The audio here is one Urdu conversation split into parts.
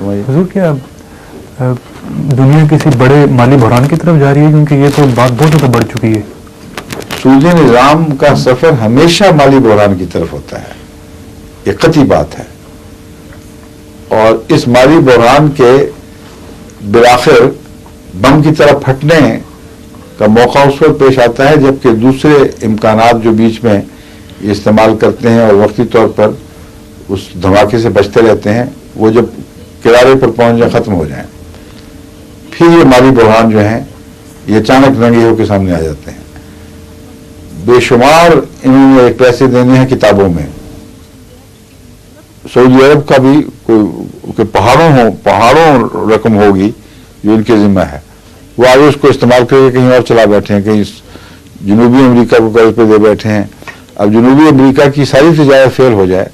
حضور کیا دنیا کسی بڑے مالی بحران کی طرف جا رہی ہے؟ کیونکہ یہ تو بات بہت زیادہ بڑھ چکی ہے. سودی نظام کا سفر ہمیشہ مالی بحران کی طرف ہوتا ہے، یہ قطعی بات ہے. اور اس مالی بحران کے بالآخر بم کی طرح پھٹنے کا موقع اس وقت پیش آتا ہے جبکہ دوسرے امکانات جو بیچ میں یہ استعمال کرتے ہیں اور وقتی طور پر اس دھماکے سے بچتے رہتے ہیں، وہ جب کنارے پر پہنچ جائیں، ختم ہو جائیں، پھر یہ مالی بحران جو ہیں یہ اچانک رنگی ہو کے سامنے آ جاتے ہیں. بے شمار انہوں نے پیسے دینے ہیں کتابوں میں. سعودی عرب کا بھی کوئی پہاڑوں رقم ہوگی جو ان کے ذمہ ہے، وہ آگے اس کو استعمال کر کے کہیں اور چلا بیٹھے ہیں، کہیں جنوبی امریکہ کو قرض پہ دے بیٹھے ہیں. اب جنوبی امریکہ کی ساری تجارت فیل ہو جائے،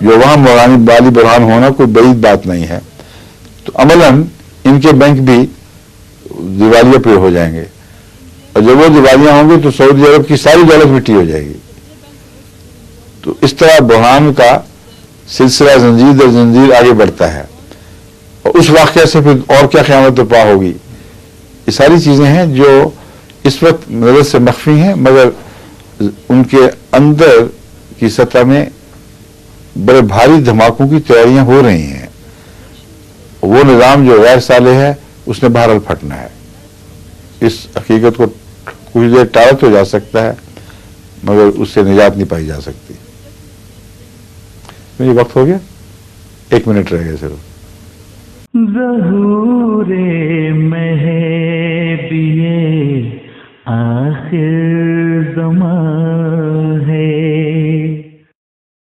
جو وہاں مالی بحران ہونا کوئی بعید بات نہیں ہے، تو عملاً ان کے بینک بھی دیوالیہ پہ ہو جائیں گے، اور جب وہ دیوالیاں ہوں گی تو سعودی عرب کی ساری دولت مٹی ہو جائے گی. تو اس طرح بحران کا سلسلہ زنجیر در زنجیر آگے بڑھتا ہے، اور اس واقعہ سے پھر اور کیا قیامت برپا ہوگی. یہ ساری چیزیں ہیں جو اس وقت نظر سے مخفی ہیں، مگر ان کے اندر کی سطح میں بڑے بھاری دھماکوں کی تیاریاں ہو رہی ہیں. وہ نظام جو غیر صالح ہے اس نے بہرحال پھٹنا ہے. اس حقیقت کو کچھ دیر ٹالا تو جا سکتا ہے مگر اس سے نجات نہیں پائی جا سکتی. یہ وقت ہو گیا، 1 منٹ رہ گیا صرف. ظہور مہدی آخر زمان